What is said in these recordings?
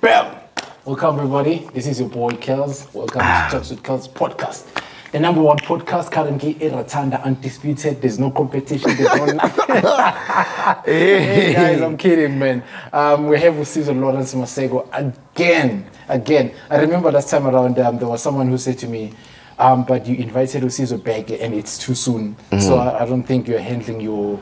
Bam! Welcome everybody. This is your boy Kells. Welcome to Talks with Kells podcast. The #1 podcast currently in Ratanda, undisputed. There's no competition. There's no nothing. Hey guys, I'm kidding, man. We have Sizwe Maseko again. I remember last time around, there was someone who said to me, but you invited Sizwe back and it's too soon. So I don't think you're handling your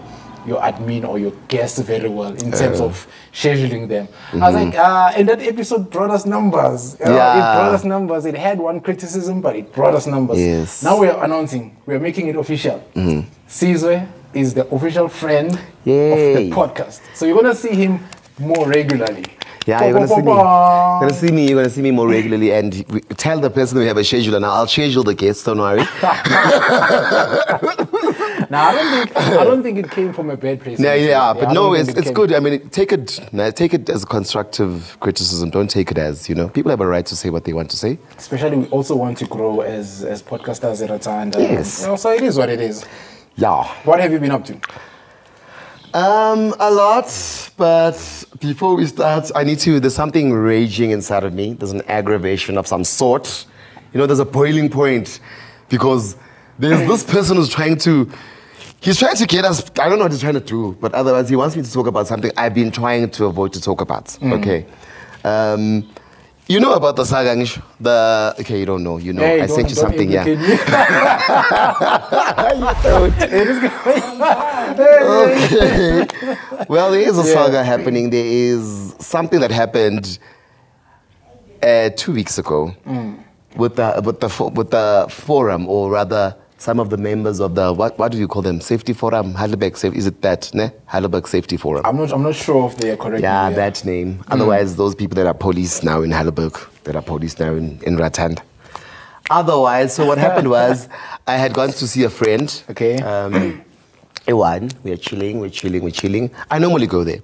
admin or your guests very well in terms of scheduling them. I was like, and that episode brought us numbers. It brought us numbers. It had one criticism, but it brought us numbers. Yes. Now we're announcing, we're making it official. Sizwe is the official friend of the podcast. So you're going to see him more regularly. Yeah, you're gonna see me more regularly, and tell the person we have a schedule, and I'll schedule the guests. Don't worry. Now I don't think it came from a bad place. But no, it's good. I mean, take it as constructive criticism. Don't take it as, people have a right to say what they want to say. Especially, we also want to grow as podcasters at Ratanda. Yes. So it is what it is. Yeah. What have you been up to? A lot, but before we start, there's something raging inside of me. There's an aggravation of some sort. There's a boiling point, because there's this person who's trying to get us, I don't know what he's trying to do, but otherwise he wants me to talk about something I've been trying to avoid to talk about. Okay. You know about the saga, okay, you don't know, I sent you something, yeah. Okay. Well, there is a saga happening. There is something that happened 2 weeks ago with the forum, or rather some of the members of the, what do you call them? Safety Forum? Heidelberg Safety, is it that? Ne? Heidelberg Safety Forum. I'm not sure if they are correct. Yeah, that name. Otherwise, those people that are police now in Heidelberg, that are police now in Ratanda. Otherwise, so what happened was, I had gone to see a friend. Okay. Ewan, we're chilling. I normally go there.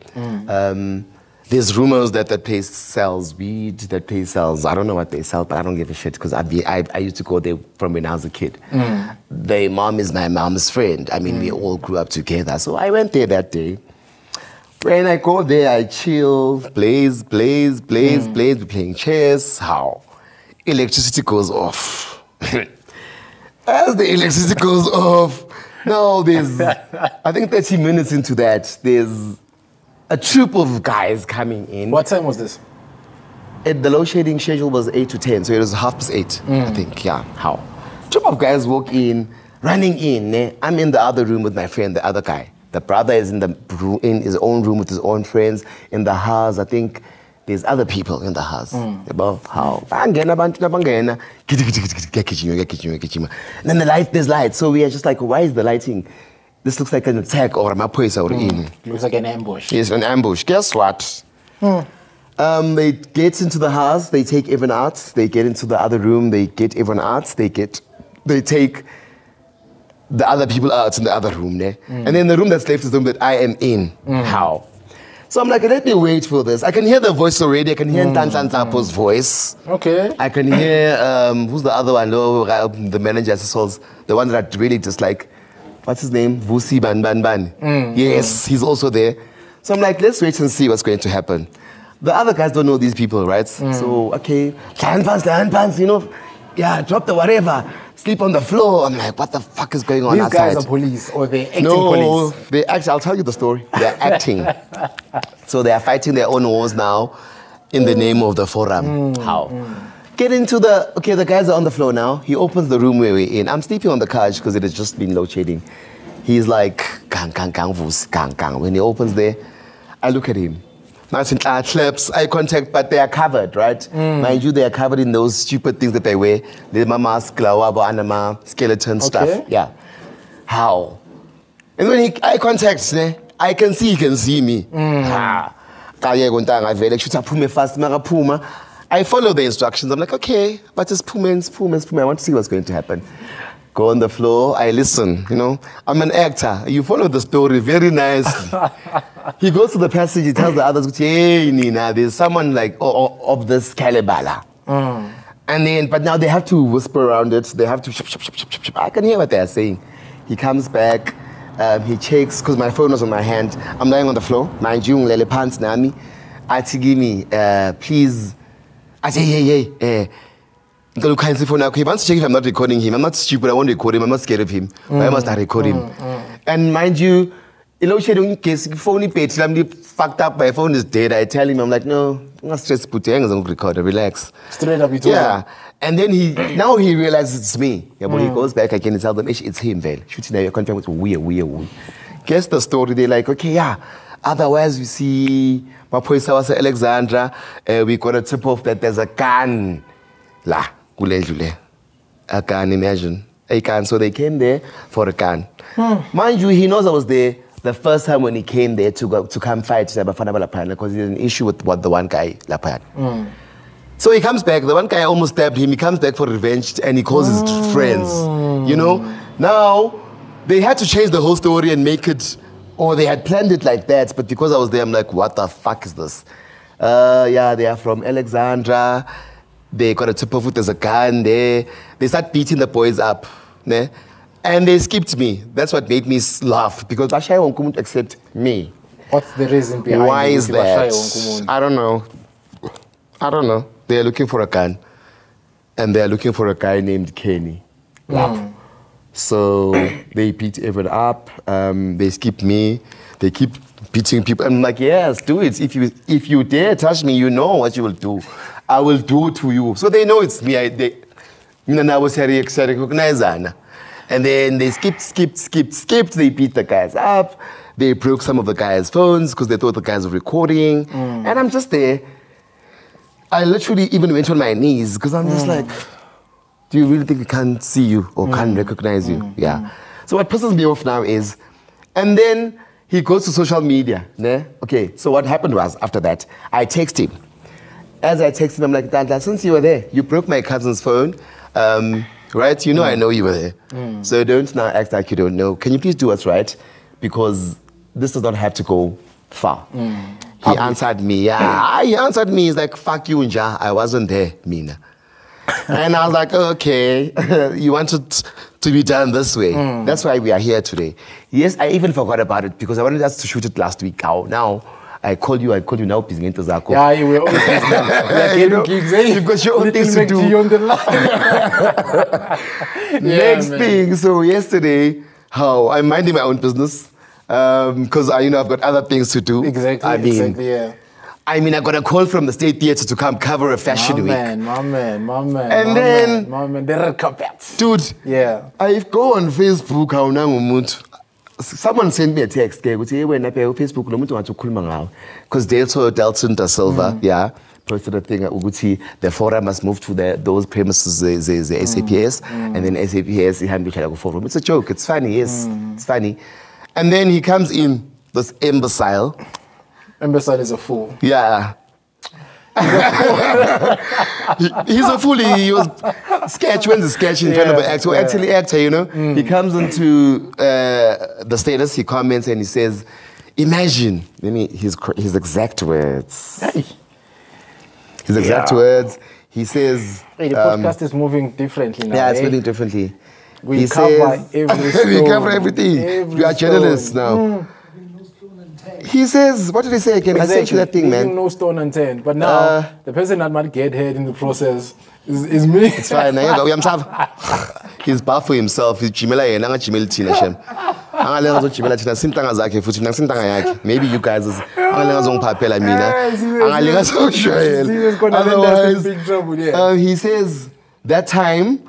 There's rumors that place sells weed, that place sells, I don't know what they sell, but I don't give a shit, because I used to go there from when I was a kid. Their mom is my mom's friend. I mean, we all grew up together. So I went there that day. When I go there, I chill, blaze, we're playing chess. How? Electricity goes off. As the electricity goes off, now there's, I think 30 minutes into that, there's a troop of guys coming in. What time was this? The load shedding schedule was 8 to 10, so it was 8:30, I think, yeah. How? Troop of guys walk in, running in. I'm in the other room with my friend, the other guy. The brother is in his own room with his own friends. In the house, I think there's other people in the house. About how? And then the light, there's light. So we are just like, why is the lighting? This looks like an attack or a mapoisa or in. Looks like an ambush. Yes, an ambush. Guess what? They get into the house, they take everyone out. They get into the other room, they get everyone out. They take the other people out in the other room. And then the room that's left is the room that I am in. How? So I'm like, let me wait for this. I can hear the voice already. I can hear Ntan Tapo's voice. Okay. I can hear, who's the other one? The manager, the one that I really dislike. What's his name? Vusi Ban. Yes, he's also there. So I'm like, let's wait and see what's going to happen. The other guys don't know these people, right? So, okay, hand pants, yeah, drop the whatever, sleep on the floor. I'm like, what the fuck is going on outside? These guys are police, or they're acting police? No, they actually, I'll tell you the story. They're acting. So they are fighting their own wars now in the name of the forum. How? Get into the guys are on the floor now. He opens the room where we're in. I'm sleeping on the couch because it has just been load shedding. He's like, gang. When he opens there, I look at him. Nice and claps, eye contact, but they are covered, right? Mind you, they are covered in those stupid things that they wear. The mask, anama, skeleton stuff. Yeah. How? And when he eye contacts, I can see he can see me. I follow the instructions. I'm like, okay, but it's Puma. I want to see what's going to happen. Go on the floor, I listen, I'm an actor. You follow the story very nicely. He goes to the passage, he tells the others, hey, Nina, there's someone like of this caliber. And then, but now they have to whisper around it. They have to, I can hear what they're saying. He comes back, he checks, because my phone was on my hand. I'm lying on the floor, mind you, lele pants nami. athi kimi, please. I say, hey. He wants to check if I'm not recording him. I'm not stupid, I won't record him. I'm not scared of him. Why must I record him? And mind you, in case phone page, I'm fucked up, my phone is dead. I tell him, I'm like, no, I'm not stressed, put your hands on recorder, relax. Straight up, you told him. And then now he realizes it's me. Yeah, but he goes back again and tells them, it's him, Vel. Shooting at your confirm with weird. Guess the story, they're like, okay, yeah. Otherwise, we see Mapoisa was Alexandra, we got a tip off that there's a gun. La, a gun, imagine. A gun. So they came there for a gun. Mind you, he knows I was there the first time when he came there to come fight because he had an issue with what the one guy Lapan. So he comes back, the one guy almost stabbed him, he comes back for revenge and he calls his friends. You know? Now, they had to change the whole story and make it, or they had planned it like that, but because I was there, I'm like, what the fuck is this? Yeah, they are from Alexandra. They got a tip off with there's a gun there. They start beating the boys up. Ne? And they skipped me. That's what made me laugh, because Bashai won't accept me. What's the reason behind Why is that? I don't know. They're looking for a gun. And they're looking for a guy named Kenny. So they beat everyone up. They skip me. They keep beating people. I'm like, yes, do it. If you dare touch me, you know what you will do. I will do it to you. So they know it's me. They recognize. And then they skipped. They beat the guys up. They broke some of the guys' phones because they thought the guys were recording. And I'm just there. I literally even went on my knees because I'm just like, do you really think he can't see you or can't recognize you? Yeah. So what pisses me off now is, and then he goes to social media. Ne? Okay, so what happened was, after that, I text him. As I text him, I'm like, Dada, since you were there, you broke my cousin's phone, right? You know I know you were there. So don't now act like you don't know. Can you please do what's right? Because this does not have to go far. He answered me, he answered me, he's like, fuck you, Nja, I wasn't there, Mina. And I was like, okay, you wanted to be done this way. That's why we are here today. Yes, I even forgot about it because I wanted us to shoot it last week. Now, I called you now, Pizgento Zako. Yeah, you were always you've got your own things to do. Next thing, so yesterday, I'm minding my own business because I've got other things to do. Exactly, yeah. I got a call from the State Theatre to come cover a fashion week. My man. And then, the red carpet. Dude, yeah. I go on Facebook, someone sent me a text, because Delton da Silva, posted a thing, the forum must move to those premises, the SAPS, and then SAPS, it's a joke, it's funny, yes, it's funny. And then he comes in, this imbecile. Imbecile is a fool. Yeah. He's a fool. He was sketch. When's the sketch in front of an actor? Actually, actor, you know. He comes into the status. He comments and he says, "Imagine." His exact words. His exact words. He says, "Hey, the podcast is moving differently now." Yeah, it's moving differently. We cover everything. We cover everything. You are journalists now. He says, what did he say again? Exactly. I sent you that thing, man. No stone unturned. But now, the person that might get hurt in the process is me. It's fine. He's bad for himself. He's maybe you guys is he says that time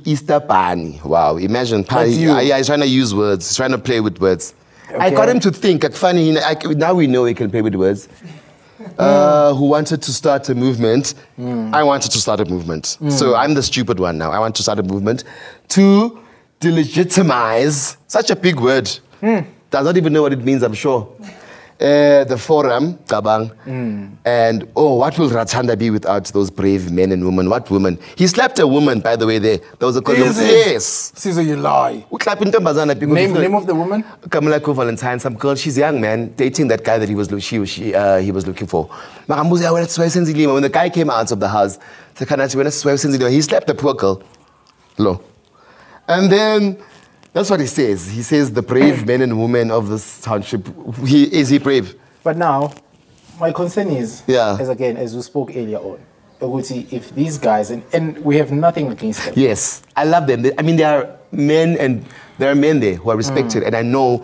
Easter Pani. Wow, imagine he's trying to use words, he's trying to play with words. Okay. I got him to think, funny, now we know he can play with words. Who wanted to start a movement. I wanted to start a movement. So I'm the stupid one now. I want to start a movement to delegitimize, such a big word. Does not even know what it means, I'm sure. The forum, Kabang. And, what will Ratanda be without those brave men and women? What women? He slapped a woman, by the way, there. There was a yes. Sizwe, you lie. Name of the woman? Kamalako Valentine, some girl, she's young, man, dating that guy that he was looking for. When the guy came out of the house, he slapped the poor girl. And then, that's what he says. He says the brave men and women of this township. Is he brave? But now, My concern is, as we spoke earlier on, if these guys, and we have nothing against them. Yes, I love them. I mean, there are men there who are respected, and I know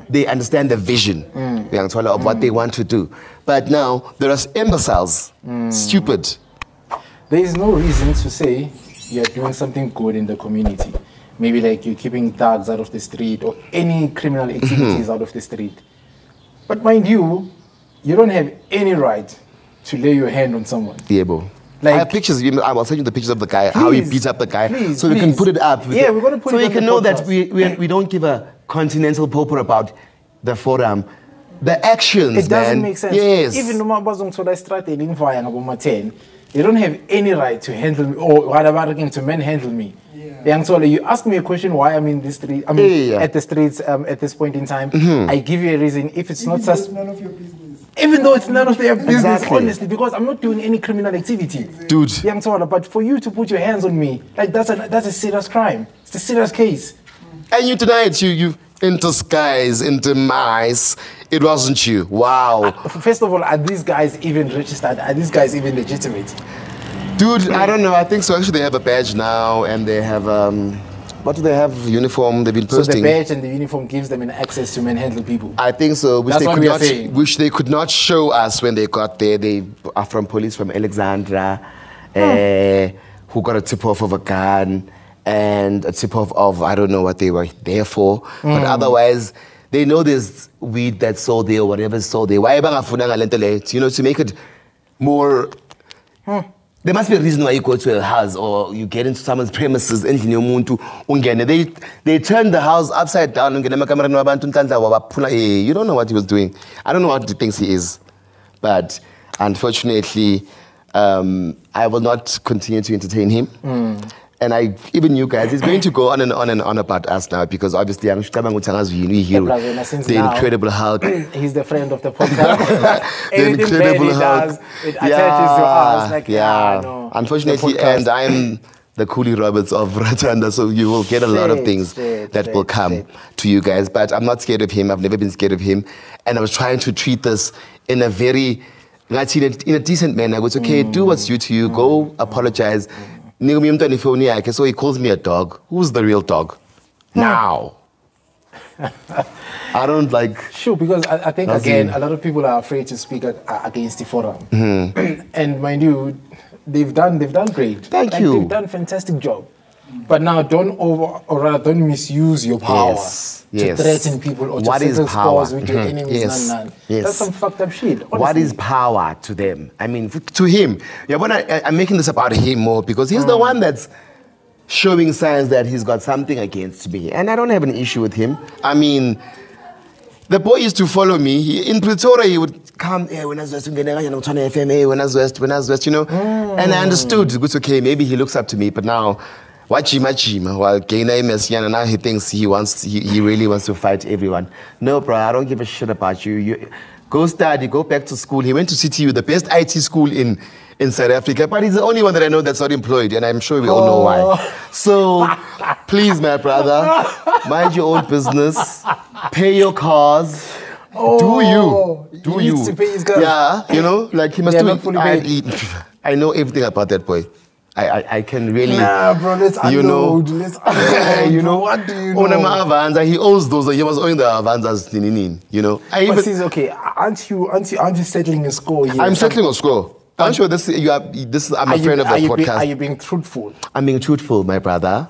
they understand the vision of what they want to do. But now, there are imbeciles, stupid. There is no reason to say you're doing something good in the community. Maybe like you're keeping thugs out of the street or any criminal activities out of the street. But mind you, you don't have any right to lay your hand on someone. Yeah, bro. Like, I have pictures. I will send you the pictures of the guy, how he beats up the guy, so we can put it up. Yeah, we're going to put it up. So you can know that we don't give a continental popo about the forum. The actions, it doesn't make sense. Yes. Even they don't have any right to handle me or whatever to manhandle me. Yeah. You ask me a question why I'm in this street. I mean, at the streets at this point in time. I give you a reason. If it's even not none of your business. Even though it's none of their business, honestly, because I'm not doing any criminal activity. Dude. But for you to put your hands on me, like that's a serious crime. It's a serious case. And you tonight, you into skies, into mice. It wasn't you. Wow. First of all, are these guys even registered? Are these guys even legitimate? Dude, I don't know. I think so. Actually, they have a badge now, and they have what do they have? Uniform. They've been posting. So the badge and the uniform gives them an access to manhandle people. I think so. Which they could not show us when they got there. They are from police from Alexandra, who got a tip-off of a gun and a tip-off of I don't know what they were there for. But otherwise, they know there's weed that's sold there or whatever is sold there. Why to make it more. There must be a reason why you go to a house or you get into someone's premises and they turn the house upside down. You don't know what he was doing. I don't know what he thinks he is. But unfortunately, I will not continue to entertain him. And even you guys, he's going to go on and on and on about us now because obviously I'm the Incredible Hulk. He's the friend of the podcast. The Incredible Hulk. It attaches to us. Like, no, unfortunately, and I'm the Coolie Roberts of Ratanda, so you will get a lot of things that will come to you guys. But I'm not scared of him. I've never been scared of him. And I was trying to treat this in a very, in a decent manner. I was okay, do what's due to you. Go apologize. So he calls me a dog. Who's the real dog? Now. I don't like... Sure, because I think, again, a lot of people are afraid to speak against the forum. And mind you, they've done great. Thank you. They've done a fantastic job. But now don't misuse your power to threaten people or to settle scores with your enemies. That's some fucked up shit. Honestly. What is power to them? I mean, to him. I'm making this about him more because he's the one that's showing signs that he's got something against me. And I don't have an issue with him. I mean, the boy used to follow me. In Pretoria, he would come, when I was west, when I was west, you know. And I understood, it's okay, maybe he looks up to me, but now... While now he thinks he really wants to fight everyone. No, bro, I don't give a shit about you. Go study, go back to school. He went to CTU, the best IT school in South Africa, but he's the only one that I know that's not employed, and I'm sure we all know why. So, please, my brother, mind your own business, pay your cars. Do you? He needs to pay his cars. Yeah, you know, like he must do it. I know everything about that boy. I can really... Nah, bro, let's unload. Let's unload. You know, what do you know? He owes those. He was owing the Avanzas, you know. But he's okay. Aren't you settling a score here? I'm settling a score. I'm sure I'm a friend of the podcast. Are you being truthful? I'm being truthful, my brother.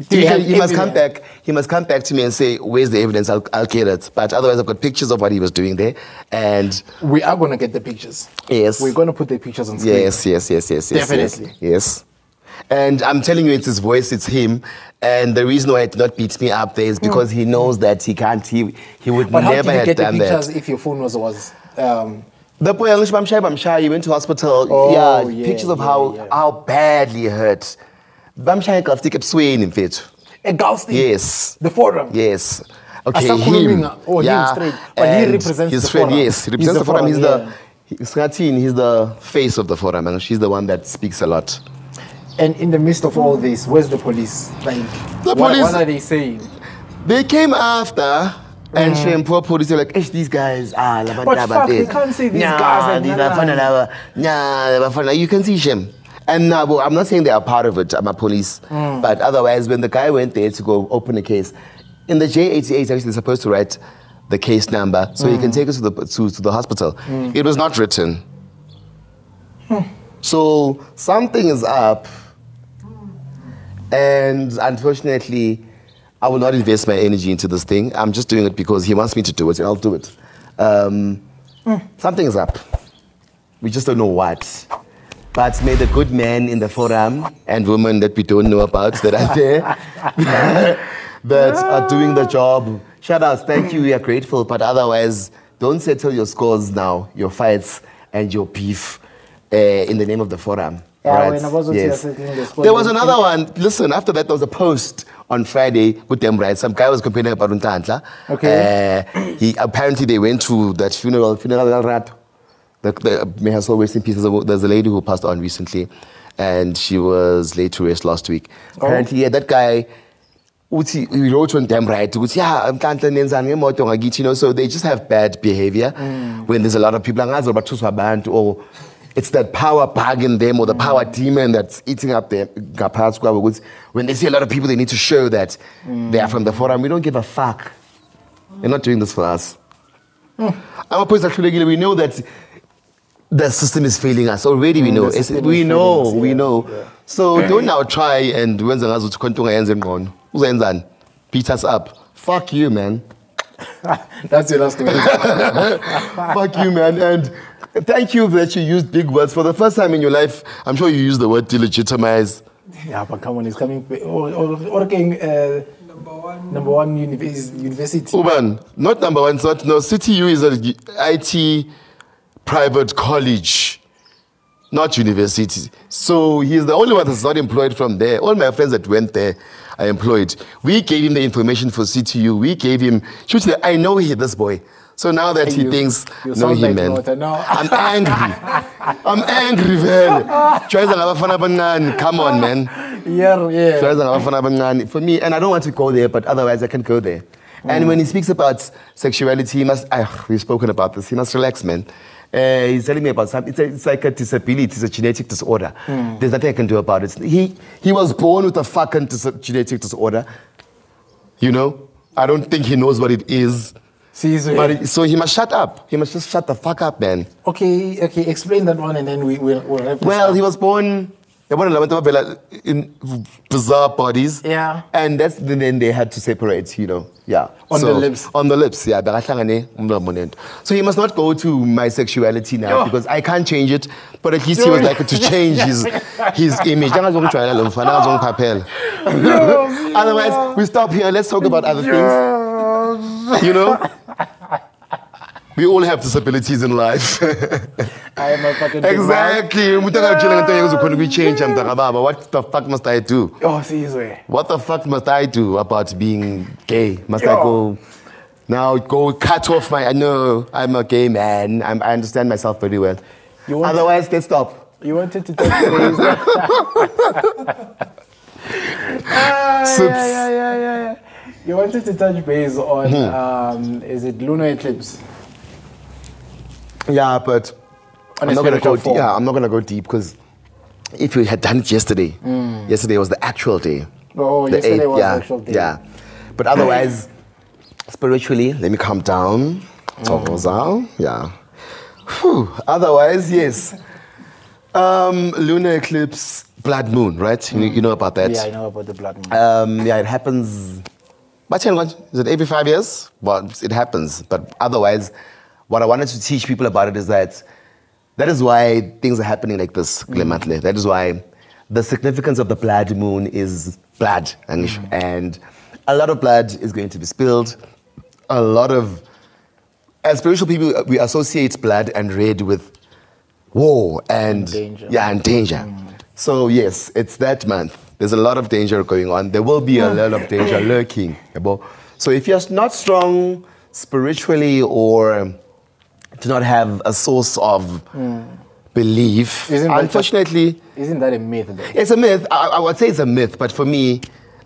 He must come back. He must come back to me and say, "Where's the evidence? I'll get it." But otherwise, I've got pictures of what he was doing there, and we are gonna get the pictures. Yes, we're gonna put the pictures on screen. Yes. Definitely. Yes. And I'm telling you, it's his voice, it's him. And the reason why he did not beat me up there is because he knows that he can't. He would never have done that. But how did you get the pictures if your phone was? The boy, I'm shy. He went to hospital. Pictures of how badly hurt. Bamshaya Gulf kept swaying in fact. A Gulfstein? Yes. The forum? Yes. Okay, him. Him straight. But he represents his the friend, forum. Yes, he represents the forum. He's the face of the forum, and she's the one that speaks a lot. And in the midst of all this, where's the police? Like, the police, what are they saying? They came after And shame, poor police are like, these guys, But fuck, you can't say these guys. You can see shame. And now, well, I'm not saying they are part of it, I'm a police. But otherwise, when the guy went there to go open a case, in the J88, actually, they're supposed to write the case number so he can take us to the hospital. It was not written. So something is up. And unfortunately, I will not invest my energy into this thing. I'm just doing it because he wants me to do it, and I'll do it. Something is up. We just don't know what. But may the good men in the forum and women that we don't know about that are there, that are doing the job, shout outs, thank you, we are grateful. But otherwise, don't settle your scores now, your fights and your beef in the name of the forum. Yeah, right? when I was Yes. There was another one. Listen, after that, there was a post on Friday with them, right? Some guy was complaining about Untantla. Okay. Apparently, they went to that funeral rat. May her soul rest in peace. There's a lady who passed on recently, and she was laid to rest last week. Apparently, yeah, that guy, he wrote on them, right? So they just have bad behavior when there's a lot of people. Or it's that power bug in them or the power demon that's eating up their parts. When they see a lot of people, they need to show that they are from the forum. We don't give a fuck. They're not doing this for us. We know that the system is failing us. Already we know. We know. Yeah. So don't now try and beat us up. Fuck you, man. That's your last comment. Fuck you, man. And thank you that you used big words. For the first time in your life, I'm sure you used the word delegitimize. Yeah, but come on, it's coming. Number one university. Uban, not number one. So no, CTU is an IT private college, not university. So he's the only one that's not employed from there. All my friends that went there are employed. We gave him the information for CTU. We gave him. I know this boy. So now that he thinks, know him, man. I'm angry. I'm angry, man. Come on, man. Yeah. For me, and I don't want to go there, but otherwise I can go there. And when he speaks about sexuality, he must, we've spoken about this, he must relax, man. He's telling me about something. It's like a disability, it's a genetic disorder. There's nothing I can do about it. He was born with a fucking genetic disorder. You know? I don't think he knows what it is. So he must shut up. He must just shut the fuck up, man. Okay, explain that one and then we'll wrap this up. He was born in bizarre bodies. Yeah. And then they had to separate, you know. Yeah. On the lips. On the lips, yeah. So he must not go to my sexuality now because I can't change it. But at least he was like to change his image. Otherwise, we stop here. Let's talk about other things. You know? We all have disabilities in life. I am a fucking exactly. We change. What the fuck must I do? Sizwe. What the fuck must I do about being gay? Must I go cut off my? No, I'm a gay man. I understand myself very well. Otherwise, let's stop. You wanted to touch base. Yeah. You wanted to touch base on is it Luno Eclipse? Yeah, but I'm not going to go deep. Yeah, I'm not going to go deep because if we had done it yesterday, yesterday was the actual day. Oh, yesterday was the actual day. Yeah, but otherwise, spiritually, let me calm down. Yeah. Whew. Otherwise, yes. Lunar eclipse, blood moon, right? You know about that? Yeah, I know about the blood moon. Yeah, it happens. Is it every 5 years? Well, it happens. But otherwise, what I wanted to teach people about it is that is why things are happening like this, Clemently. That is why the significance of the blood moon is blood. And a lot of blood is going to be spilled. As spiritual people, we associate blood and red with war and danger. Yeah, and danger. So yes, it's that month. There's a lot of danger going on. There will be a lot of danger lurking. So if you're not strong spiritually or do not have a source of belief, unfortunately... Isn't that a myth, though? It's a myth. I would say it's a myth, but for me,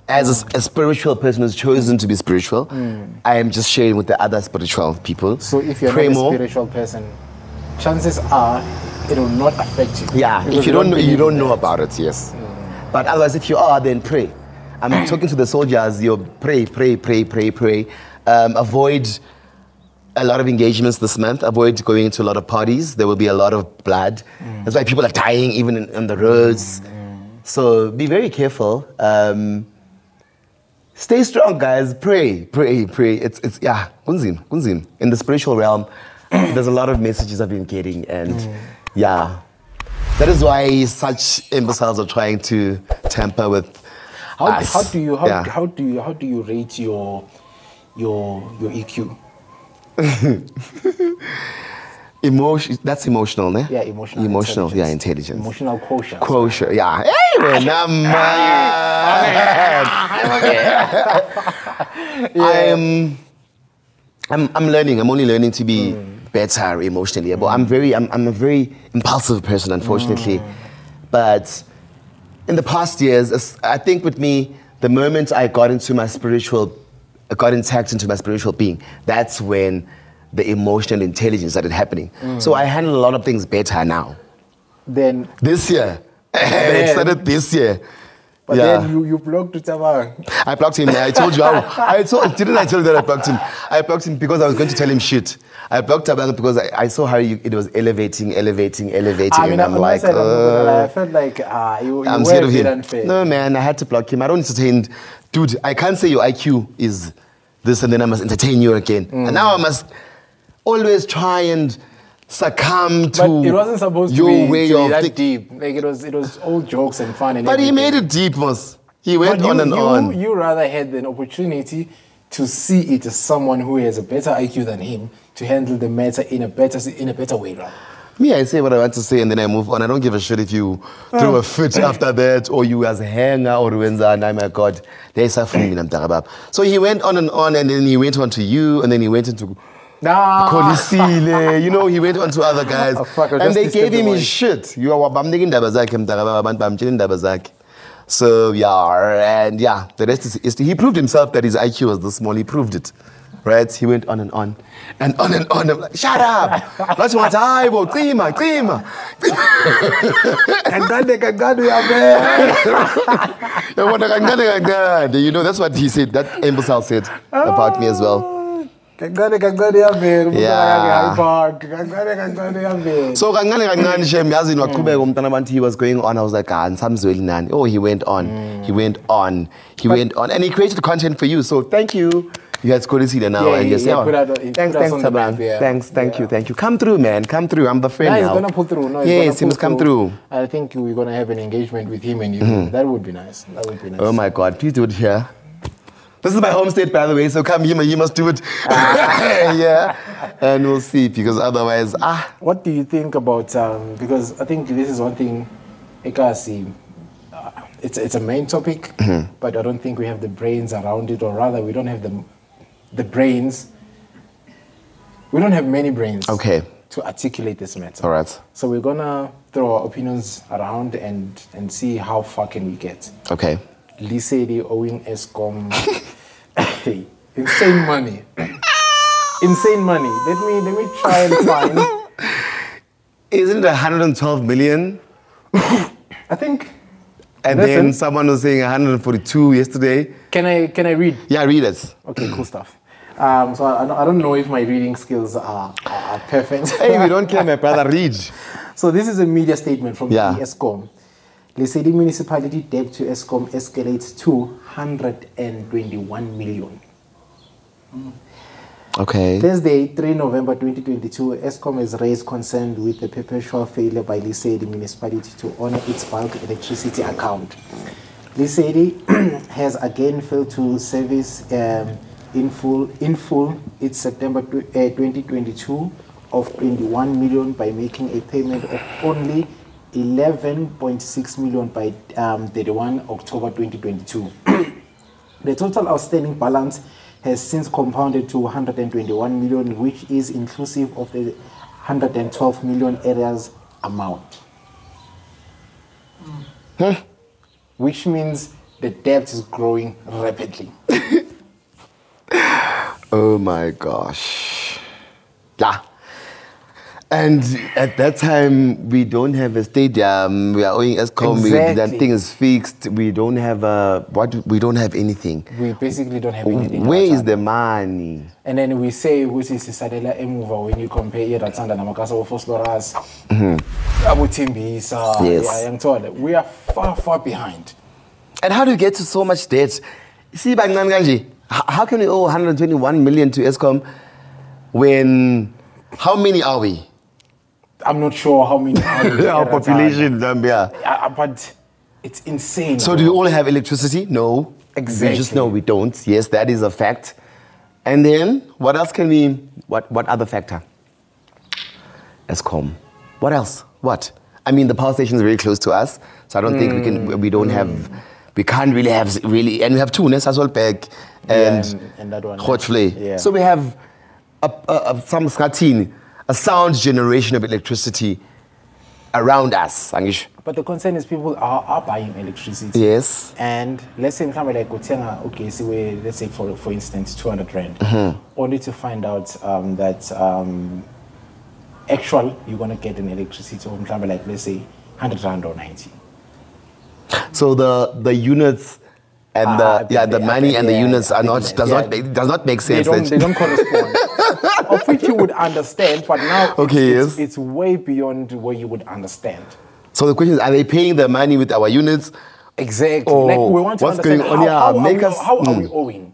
As a spiritual person who's chosen to be spiritual, I am just sharing with the other spiritual people. So if you're Pray not a more. spiritual person, chances are it will not affect you. Yeah, Because if you don't know, believe you don't in know that. about it, yes. But otherwise, if you are, then pray. I'm talking to the soldiers. You pray. Avoid a lot of engagements this month. Avoid going into a lot of parties. There will be a lot of blood. That's why people are dying even on the roads. So be very careful. Stay strong, guys. Pray. It's yeah, kunzim. In the spiritual realm, there's a lot of messages I've been getting, and yeah, that is why such imbeciles are trying to tamper with us. How do you rate your EQ? That's emotional, ne? Yeah, emotional. Yeah, intelligence. Emotional quotient. Quotient, yeah. Hey, man, I'm learning. I'm only learning to be better emotionally. But I'm a very impulsive person, unfortunately. But in the past years, I think with me, the moment I got intact into my spiritual being, that's when the emotional intelligence started happening. So I handle a lot of things better now. Then This year. It started this year. But then you blocked Themba. I blocked him. I told you how. Didn't I tell you that I blocked him? I blocked him because I was going to tell him shit. I blocked Themba because I saw how it was elevating. I mean, and I'm like, I felt like you I'm were scared a of bit him. unfair. No, man, I had to block him. I don't entertain. Dude, I can't say your IQ is this and then I must entertain you again. And now I must always try and succumb to But it wasn't supposed to your be, way to be of that deep. Like it was all jokes and fun and But he everything. made it deep, Mos. He went But on and on. You rather had an opportunity to see it as someone who has a better IQ than him to handle the matter in a better way, right? Me, I say what I want to say and then I move on. I don't give a shit if you throw a fit after that or you as a hanger or Wenza and oh my God, there's something I'm talking about. So he went on and then he went on to you and then he went into Kolisile, you know, he went on to other guys. Oh, fuck, and they gave him his shit. You are wabamnikin dabazaki, mtagabam dabazaki. So yeah, and yeah, the rest is he proved himself that his IQ was this small. He proved it. Right? He went on and on. And on and on. I'm like, shut up! That's what I will. Themba. You know, that's what he said. That imbecile said about me as well. Yeah. So he was going on. I was like, oh, he went on. He went on. And he created content for you. So thank you. You had Skolisida now. Yeah, and just, thanks, Themba. Thank you. Come through, man. Come through. I'm the friend now. He's going to pull through. No, yes, he must come through. I think we're going to have an engagement with him and you. That would be nice. Oh my God. Please do it here. This is my home state, by the way, so come here, you must do it. Yeah, and we'll see, because otherwise, What do you think about, because I think this is one thing, Ekasi, it's a main topic, but I don't think we have the brains around it, or rather, we don't have the brains, we don't have many brains to articulate this matter. All right. So we're going to throw our opinions around and see how far can we get. Okay. Lesedi owing Eskom insane money. Insane money. Let me try and find. Isn't it 112 million? I think. And then someone was saying 142 yesterday. Can I read? Yeah, read it. Okay, cool stuff. So I don't know if my reading skills are perfect. Hey, we don't care, my brother. Read. So this is a media statement from the Eskom. Lesedi Municipality debt to Eskom escalates to 121 million. Okay. Thursday, 3 November 2022, Eskom has raised concern with the perpetual failure by Lesedi Municipality to honor its bulk electricity account. Lesedi has again failed to service in full its September 2022 of 21 million by making a payment of only 11.6 million by 31 October 2022. The total outstanding balance has since compounded to 121 million, which is inclusive of the 112 million arrears amount. Which means the debt is growing rapidly. Oh my gosh. Yeah. And at that time, we don't have a stadium. We are owing Eskom. Exactly. That thing is fixed. We don't have we don't have anything. We basically don't have anything. Where is the money? And then we say, which is Sadela Emuva, when you compare Ratanda and Dimakatso for Floras, Abu Timbisa, Yes. We are far, far behind. And how do you get to so much debt? You see, how can we owe 121 million to Eskom when, how many are we? I'm not sure how many our population, Zambia. But it's insane. So do you all have electricity? No. Exactly. We just know we don't. Yes, that is a fact. And then, what else can we, what other factor? Eskom. What else? What? I mean, the power station is very close to us, so I don't think we can't really have, and we have two, Nesasol and that one. Hotflay. Yeah. So we have a sound generation of electricity around us. But the concern is people are buying electricity. Yes. And let's say like okay, so let's say for instance 200 rand, only to find out that actually you're gonna get an electricity of like let's say 100 rand or 90. So the units and the money and the units are not does not make sense. They don't correspond. Of which you would understand, but now it's way beyond where you would understand. So the question is, are they paying the money with our units? Exactly. Or like we want to what's understand going on? how are we owing?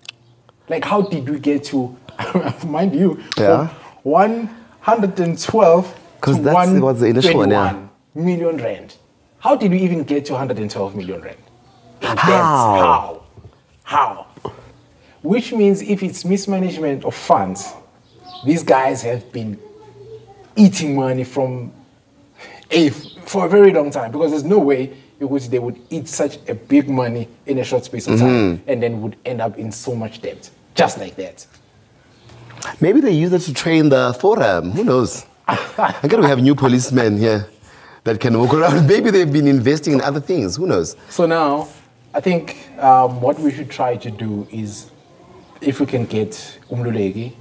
Like how did we get to, mind you, from 112 to that was the initial one, 121 million rand? How did we even get to 112 million rand? How? Which means if it's mismanagement of funds, these guys have been eating money for a very long time, because there's no way in which they would eat such a big money in a short space of time and then would end up in so much debt, just like that. Maybe they use it to train the forum. Who knows? I got to have new policemen here that can walk around. Maybe they've been investing in other things. Who knows? So now, I think what we should try to do is, if we can get Umluleki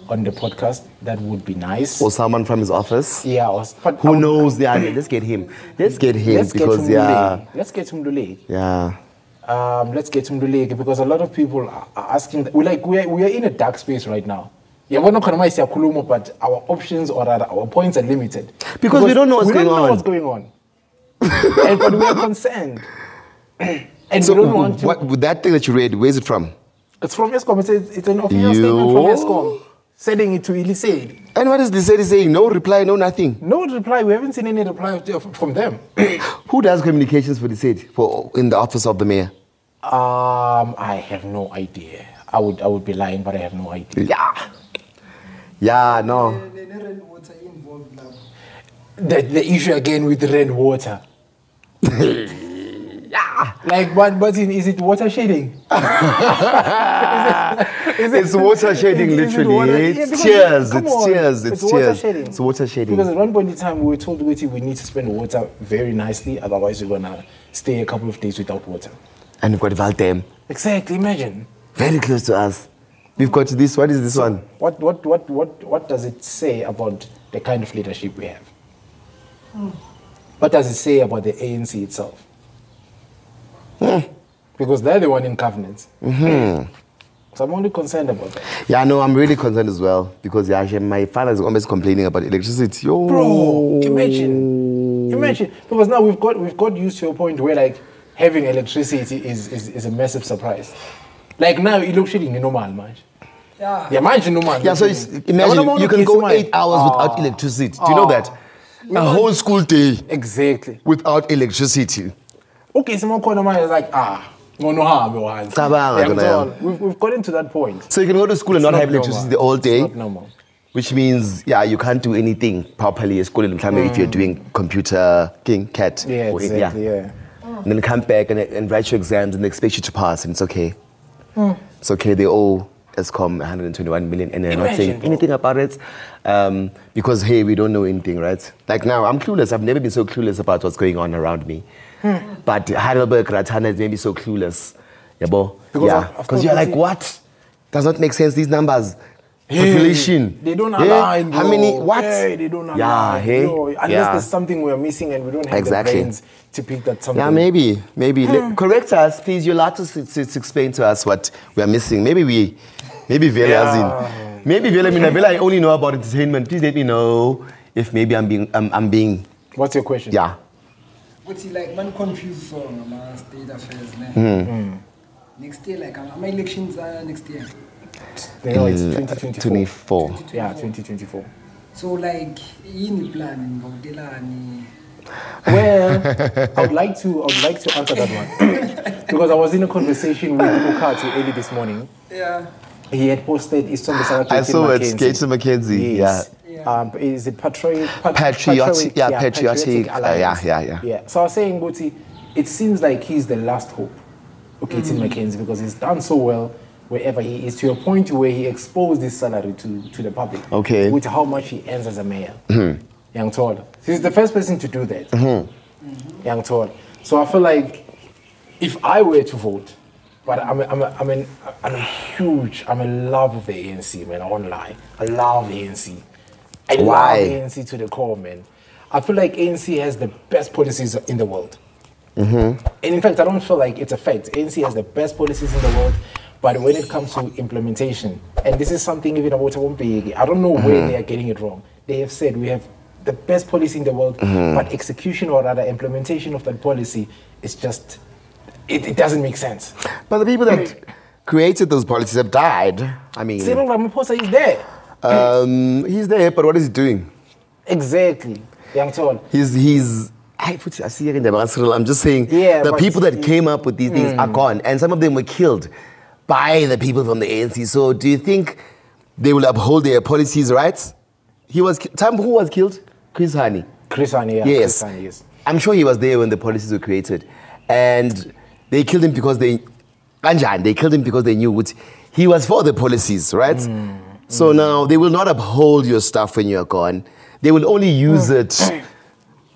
on the podcast, that would be nice. Or someone from his office. Yeah. But who knows? Yeah, let's get him. Let's get him Let's get Umluleki. Yeah. Let's get Umluleki, because a lot of people are asking. We are in a dark space right now. Yeah, we're not but our options or rather our points are limited. Because we don't know what's going on. We don't know what's going on. But we are concerned. And so we don't want to. With that thing that you read, where's it from? It's from Eskom. It's an official statement from Eskom, sending it to Lesedi. And what is Lesedi saying? No reply, no nothing. No reply. We haven't seen any reply from them. Who does communications for Lesedi in the office of the mayor? I have no idea. I would be lying, but I have no idea. Yeah, no. The issue again with rainwater. Like, but is it water shading? It's water shading, literally. It's tears. It's water shading. It's water shading. Because at one point in time, we were told we need to spend water very nicely, otherwise we're gonna stay a couple of days without water. And we've got Val Dam. Exactly. Imagine. Very close to us. We've got this. What is this one? What does it say about the kind of leadership we have? What does it say about the ANC itself? Because they're the one in governance. So I'm only concerned about that. Yeah, no, I'm really concerned as well, because my father is always complaining about electricity. Oh. Bro, imagine, because now we've got used to a point where like having electricity is a massive surprise. Like now, it looks shitty normal, man. Yeah, imagine normal. Yeah, so imagine you can go 8 hours without electricity. Do you know that? A whole school day. Exactly. Without electricity. Okay, someone called my is like, we've gotten to that point. So you can go to school and not have electricity all day. It's not normal. Which means, you can't do anything properly at school if you're doing computer, CAT. Yeah, exactly, yeah. And then come back and write your exams and they expect you to pass, and it's okay. It's okay, they owe Eskom 121 million and they're not saying anything about it because, hey, we don't know anything, right? Like now, I'm clueless. I've never been so clueless about what's going on around me. But Heidelberg, Ratanda is maybe so clueless. Because Because you're like, what? Does not make sense, these numbers. Population. They don't align, bro. How many? What? They don't align. Unless there's something we're missing and we don't have the brains to pick that something. Yeah, maybe. Correct us, please. You're allowed to explain to us what we are missing. Maybe Vela maybe Vela, I only know about entertainment. Please let me know if maybe I'm being. What's your question? Yeah. What's like one confused song about state affairs? Next year, like my elections are next year. No, it's 2024. 24. Yeah, 2024. So like, in the plan, Vodelani. Well, I would like to answer that one because I was in a conversation with Dimakatso early this morning. Yeah. He had posted his song. I saw it, Ghetto McKenzie. Yes. Yeah. Is it patriotic? Patriotic. Alliance. Yeah. So I was saying, Guti, it seems like he's the last hope. Okay, Tim McKenzie, because he's done so well wherever he is, to a point where he exposed his salary to the public. Okay. With how much he earns as a mayor. Young Tall. He's the first person to do that. Young Tall. So I feel like if I were to vote, but I'm in love with the ANC, man. I won't lie. I love the ANC. I love the ANC to the core, man. I feel like ANC has the best policies in the world. And in fact, I don't feel like it's a fact. ANC has the best policies in the world, but when it comes to implementation, and this is something even about Wompegi, I don't know where they are getting it wrong. They have said we have the best policy in the world, but execution or rather implementation of that policy is just, it doesn't make sense. But the people that created those policies have died. I mean, Cyril Ramaphosa is there. He's there, but what is he doing? Exactly, Young Tall. I see here in the Cyril. I'm just saying, the people that came up with these things are gone, and some of them were killed by the people from the ANC. So, do you think they will uphold their policies' rights? Who was killed? Chris Hani. Chris Hani, yeah. Yes. Chris Hani, yes. I'm sure he was there when the policies were created, and they killed him because they killed him because they knew what he was for the policies, right? So now they will not uphold your stuff when you're gone. They will only use it,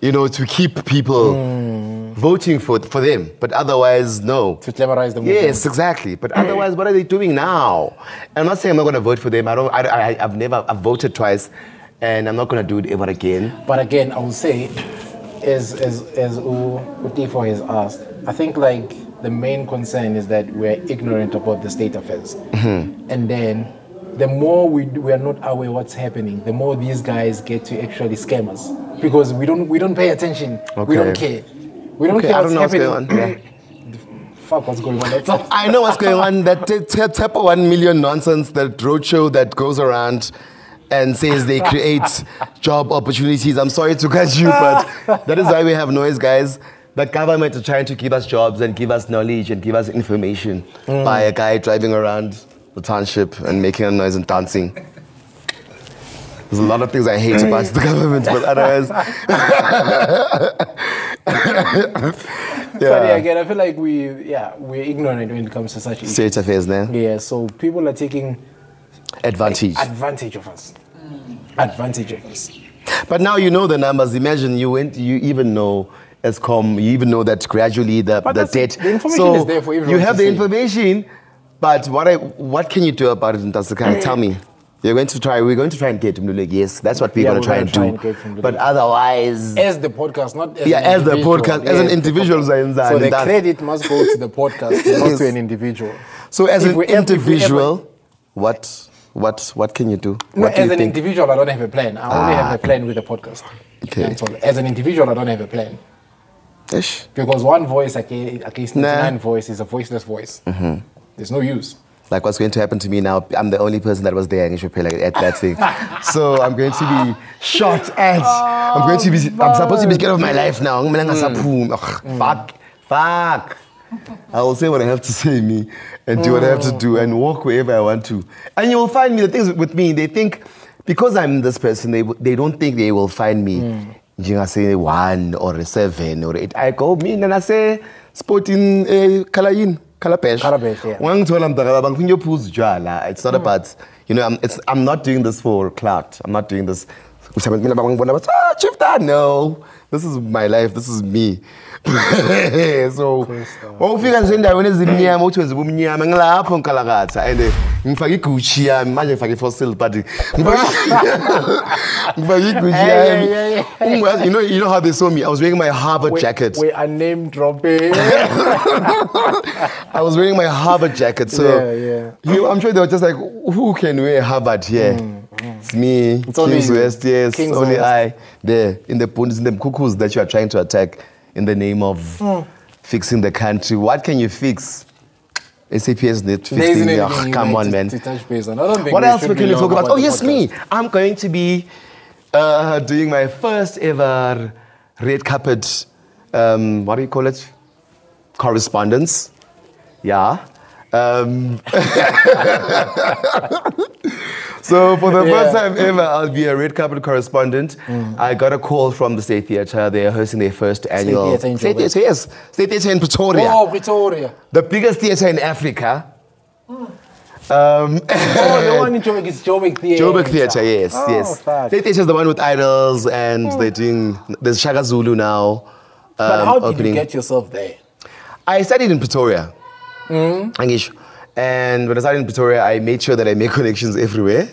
to keep people voting for them. But otherwise, no. To glamorize the movement. Yes, exactly. But otherwise, what are they doing now? I'm not saying I'm not going to vote for them. I've voted twice, and I'm not going to do it ever again. But again, I would say, as Utifo has asked, I think like the main concern is that we're ignorant about the state affairs. And then the more we are not aware what's happening, the more these guys get to actually scam us. Because we don't pay attention. We don't care. We don't care what's happening. What's going on. Fuck what's going on. I know what's going on. That type of 1 million nonsense, that roadshow that goes around and says they create job opportunities. I'm sorry to cut you, but that is why we have noise, guys. The government is trying to give us jobs and give us knowledge and give us information by a guy driving around the township and making a noise and dancing. There's a lot of things I hate about the government, but otherwise... But again, I feel like we're ignorant when it comes to such issues. State affairs now. Yeah, so people are taking advantage of us. Advantage of us. But now you know the numbers. Imagine you even know ESCOM, you even know that gradually the debt. The information is there for everyone. You have the information, but what can you do about it, Ntasaka? Tell me. We're going to try and get him. Yes, that's what we're going to try and do. But otherwise, as the podcast, not as as the podcast, as an individual. So the credit must go to the podcast, not to an individual. So as an individual, what can you do? No, as an individual, I don't have a plan. I only have a plan with the podcast. Okay. As an individual, I don't have a plan. Ish. Because one voice against 99 voice is a voiceless voice. There's no use. Like what's going to happen to me now, I'm the only person that was there at that thing. So I'm going to be shot at. I'm supposed to be scared of my life now. Fuck. I will say what I have to say, me, and do what I have to do, and walk wherever I want to. And you will find me, the things with me, they think, because I'm this person, they don't think they will find me. I say 1 or a 7 or 8. I go, me, and I say, sporting Kalayin. Kalapesh, yeah. It's not about, I'm not doing this for clout. I'm not doing this Chieftain, no. This is my life. This is me. So, ufika nje endaweni ezimnyama uthi wenza ubumnyama ngilapho nkalakatha and ngifaka iGucci yami manje ngifaka iFossil but ngifaka iGucci yami. You know how they saw me? I was wearing my Harvard jacket. We are name dropping. I was wearing my Harvard jacket, so I'm sure they were just like, who can wear Harvard here? It's me, it's Kings West, yes, Kings only West. I there in the Bundes, in the cuckoos that you are trying to attack in the name of fixing the country. What can you fix? SAPS net fixing. Come on, man. What else can you talk about? Oh yes, me. I'm going to be doing my first ever red carpet. What do you call it? Correspondence. Yeah. So for the first time ever, I'll be a red carpet correspondent. I got a call from the State Theatre. They are hosting their first annual State Theatre, yes, State Theatre in Pretoria. Oh, Pretoria, the biggest theatre in Africa. The one in Joburg is Joburg Theatre. Joburg Theatre, yes, yes. State Theatre is the one with idols, and they're doing. There's Shaka Zulu now. But how did you get yourself there? I studied in Pretoria. Angish. And when I started in Pretoria, I made sure that I make connections everywhere.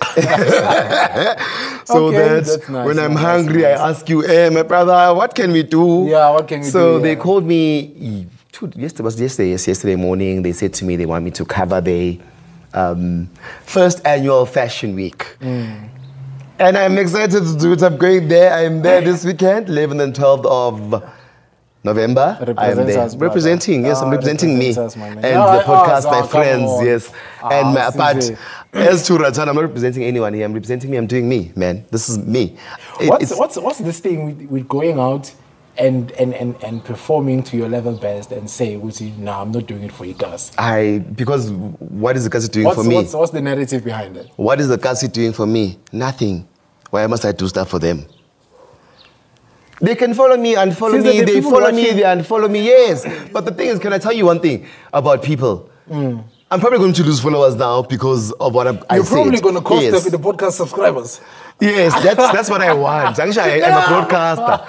So that's nice, when I'm hungry, I ask you, hey, my brother, what can we do? Yeah, what can we do? So they called me yesterday morning. They said to me they want me to cover the first annual fashion week. And I'm excited to do it. I'm going there. I'm there this weekend, 11th and 12th of November. I am there. Representing, yes, I'm representing me. And the podcast, my friends, yes. And but as to Ratanda, I'm not representing anyone here. I'm representing me. I'm doing me, man. This is me. What's this thing with going out and performing to your level best and say, no, I'm not doing it for you guys? Because what is the Kasi doing for me? What's the narrative behind it? What is the Kasi doing for me? Nothing. Why must I do stuff for them? They can follow me, unfollow me, they follow me, they unfollow me, yes. But the thing is, can I tell you one thing about people? I'm probably going to lose followers now because of what I said. You're probably going to cost the podcast subscribers. Yes, that's what I want. Actually, I'm a broadcaster.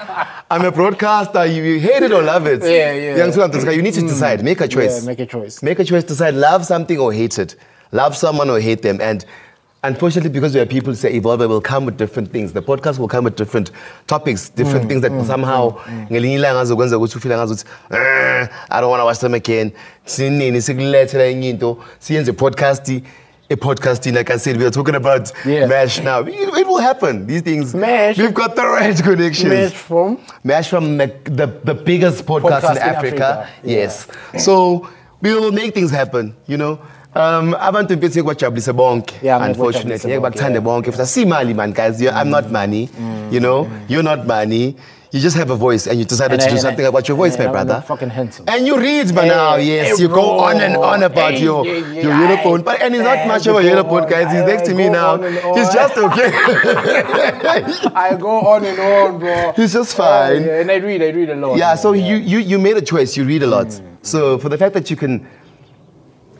I'm a broadcaster. You hate it or love it. Yeah. You need to decide. Make a choice. Yeah, make a choice. Make a choice. Decide. Love something or hate it. Love someone or hate them. And unfortunately, because we are people who say Evolve will come with different things. The podcast will come with different topics, different things that somehow I don't want to watch them again. Podcasting, like I said, we are talking about MASH now. It will happen. These things. MASH. We've got the right connections. MASH from the biggest podcast in Africa. Yes. So we will make things happen, you know. Abantu mphethe kwajabulisa bonke, unfortunately. Bakuthande bonke. If I see money, man, guys, I'm not money. You know, you're not money. You just have a voice and you decided to do something about your voice, my brotder. Fucking handsome. And you read, but now, yes, you go on and on about your yellow phone. But and he's not much of a yellow phone, guys. He's next to me now. He's just okay. I go on and on, bro. He's just fine. And I read a lot. Yeah, so you made a choice. You read a lot. So for the fact that you can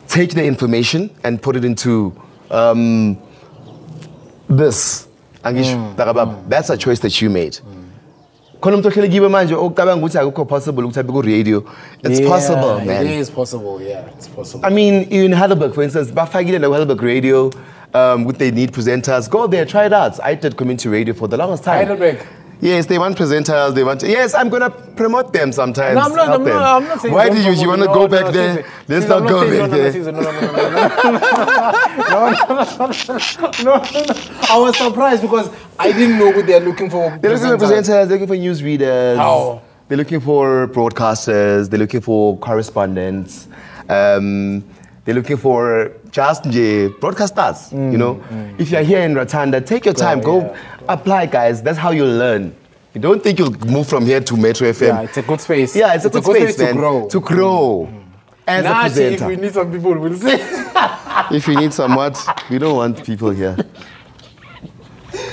take the information and put it into this, that's a choice that you made. It's possible, man. It is possible, yeah. It's possible. I mean, in Heidelberg, for instance, Heidelberg Radio, they need presenters. Go there, try it out. I did community radio for the longest time. Heidelberg. Yes, they want presenters. Yes, I'm going to promote them sometimes. No, I'm not saying. Why did you want to go back there? Let's not go back there. No. I was surprised because I didn't know what they're looking for. They're looking for presenters, they're looking for news readers. Oh. They're looking for broadcasters. They're looking for correspondents. They're looking for just broadcasters, you know. If you're here in Ratanda, take your time, go apply, guys. That's how you learn. You don't think you'll move from here to Metro FM. Yeah, it's a good space. Yeah, it's a good space, man. To grow. As a presenter. If we need some people, we'll say. If we need some what? We don't want people here.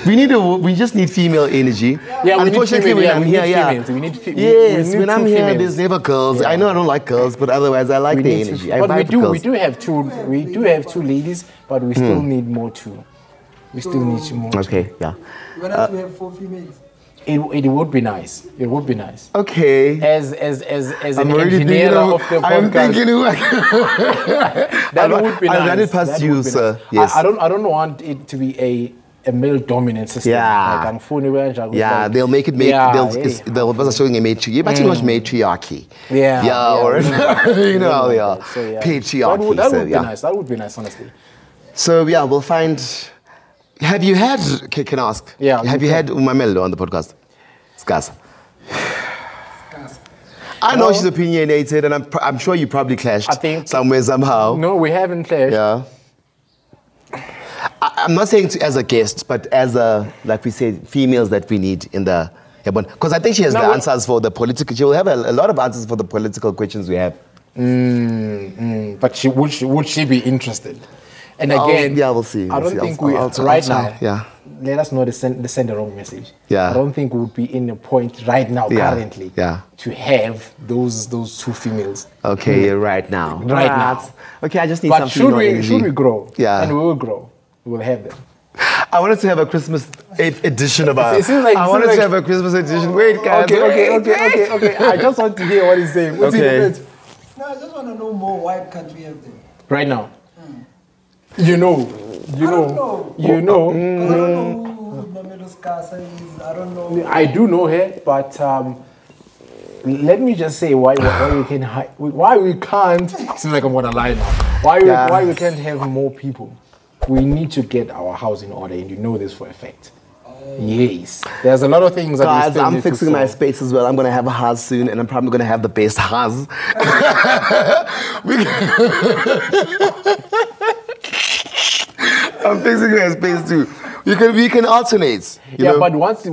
We just need female energy. Yeah, unfortunately, when I'm here, when I'm here, females. there's never girls. Yeah. I know I don't like girls, but otherwise I like the energy. But we do have two ladies, but we still need more too. We still need more. Okay, yeah. You want us to have 4 females? It would be nice. It would be nice. Okay. As an engineer of the podcast. I'm thinking that would be nice. I'll run it past you, sir. Nice. Yes. I don't want it to be a male dominant system. Yeah. Like, they'll make it. They'll be showing a matriarchy. But you watch matriarchy. Or you know how they are. So, Patriarchy. That would be nice. That would be nice, honestly. So yeah, we'll find. Have you had? Can I ask? Yeah. Have you had Mamukelo on the podcast? Scarce. I know she's opinionated, and I'm sure you probably clashed. I think somewhere, somehow. No, we haven't clashed. Yeah. I'm not saying as a guest, but as like we said, females that we need in the. Because I think she has the answers for the political. She will have a lot of answers for the political questions we have. But would she be interested? And again, we'll see. I don't think right now. Yeah. Let us know to send the wrong message. Yeah. I don't think we would be in a point right now, currently, to have those 2 females. Okay, right now. Right now. Okay, I just need something. But should we grow? Yeah. And we will grow. We will have them. I wanted to have a Christmas edition about it. I wanted to have a Christmas edition. Wait, guys. Okay. I just want to hear what he's saying. What's he doing? No, I just want to know more. Why can't we have them? Right now. You know. I don't know who Mamelo's Casa is. I don't know. I do know her, but let me just say why we can't. Seems like I'm gonna lie now. Why we can't have more people? We need to get our house in order, and you know this for a fact. Yes, there's a lot of things that guys, I'm fixing my space as well. I'm gonna have a house soon, and I'm probably gonna have the best house. I'm fixing my space too. We can alternate. You know? But once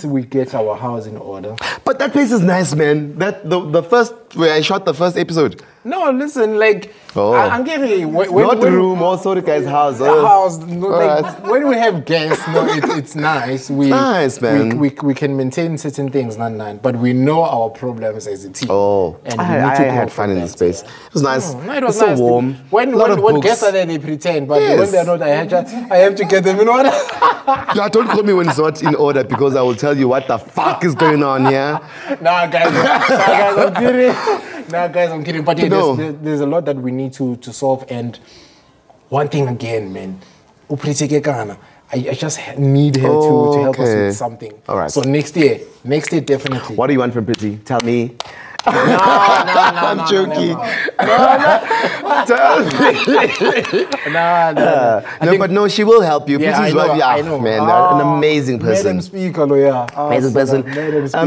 we get our house in order. But that place is nice, man. That the first where I shot the first episode. No, listen, like I'm getting not the room, also the guy's house. The house. No, like, when we have guests, it's nice. Nice, man. We can maintain certain things, but we know our problems as a team. And I had fun in the space. It was nice. It was nice. So warm. When guests are there, they pretend, but when they're not, I have to get them in order. Yeah, don't call me when it's not in order, because I will tell you what the fuck is going on here. Nah, guys, I'm kidding. But there's a lot that we need to solve. And one thing again, man, I just need her to help us with something. All right. So next year definitely. What do you want from Pretty? Tell me. No, I'm joking. No, she will help you. Yeah, I know. Man, an amazing person. Madam Speaker, amazing person.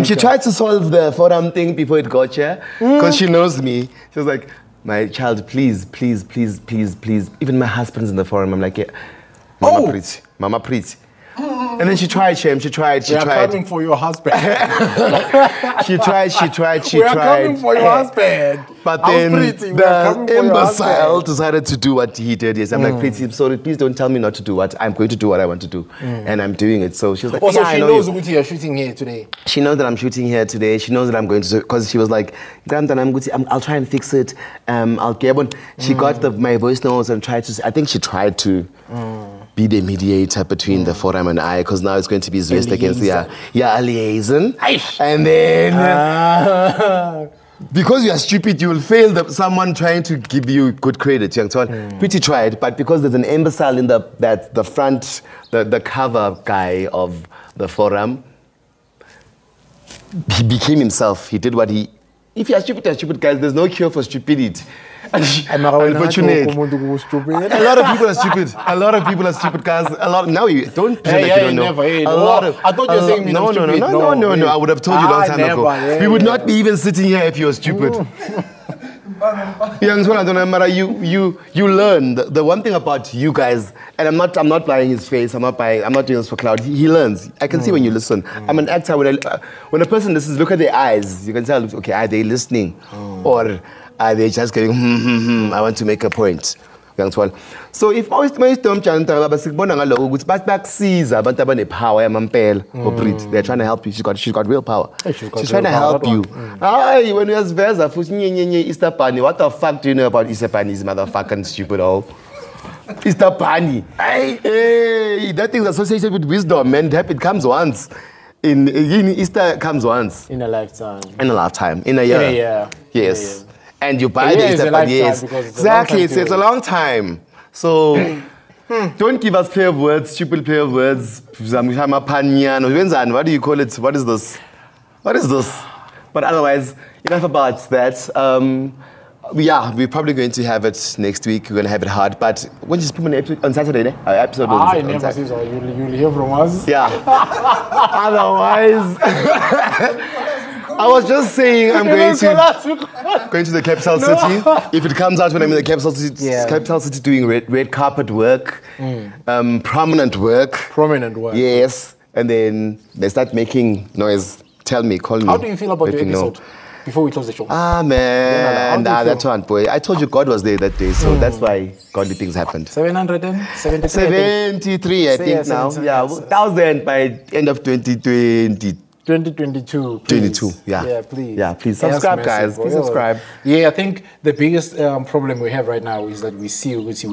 She tried to solve the forum thing before it got here, because she knows me. She was like, my child, please. Even my husband's in the forum. I'm like, Mama Pretty. And then she tried, Shem. She tried. We are coming for your husband. She tried. We are coming for your husband. But then the imbecile decided to do what he did. Yes, I'm like, Pretty, I'm sorry. Please don't tell me not to do what I'm going to do. What I want to do, and I'm doing it. So she was like, also, she knows what you're shooting here today. She knows that I'm shooting here today. She knows that I'm going to, because she was like, I'll try and fix it. I'll get one. She got my voice notes and tried to. I think she tried to. Be the mediator between the forum and I, because now it's going to be Zwest against a liaison. And then because you are stupid, you will fail someone trying to give you good credit. Pretty tried, but because there's an imbecile in the front, the cover guy of the forum, he became himself. He did what he. If you are stupid, guys, there's no cure for stupidity. Unfortunate. A lot of people are stupid. Guys. Now you don't pretend like you don't know. Never, I thought you were saying me stupid. No. I would have told you a long time ago. We would not be even sitting here if you were stupid. You learn. The one thing about you guys, and I'm not buying his face. I'm not doing this for cloud. He learns. I can see when you listen. I'm an actor. When a person listens, look at their eyes. You can tell. Okay, are they listening, or are they just going? I want to make a point. So if always they're trying to help you. She's got real power. She's trying to help you. When you ask Veza, what the fuck do you know about Easter Bunnies, motherfucking stupid old? Easter bunny. Hey, that thing is associated with wisdom, man. It comes once. In Easter comes once. In a lifetime. In a lifetime. In a year. In a year. Yes. In a year. And you buy the Easter bunny. Yes. Exactly. It's a long time. So don't give us play of words, stupid play of words. What do you call it? What is this? What is this? But otherwise, enough about that. We're probably going to have it next week. We're going to have it hard. But when you put an episode on Saturday, ne? Our episode on never Saturday. see, so you'll hear from us. Yeah. Otherwise, I was just saying I'm going to the capital city. If it comes out when I'm in the capital city doing red carpet work, prominent work. Yes. And then they start making noise. Tell me, call me. How do you feel about the episode before we close the show? Man. That's one, boy. I told you God was there that day, so that's why godly things happened. 773, I think now. 1,000 by end of 2020. 2022. 22, yeah. Yeah, please. Yeah, please subscribe, guys. Please subscribe. Yeah, I think the biggest problem we have right now is that we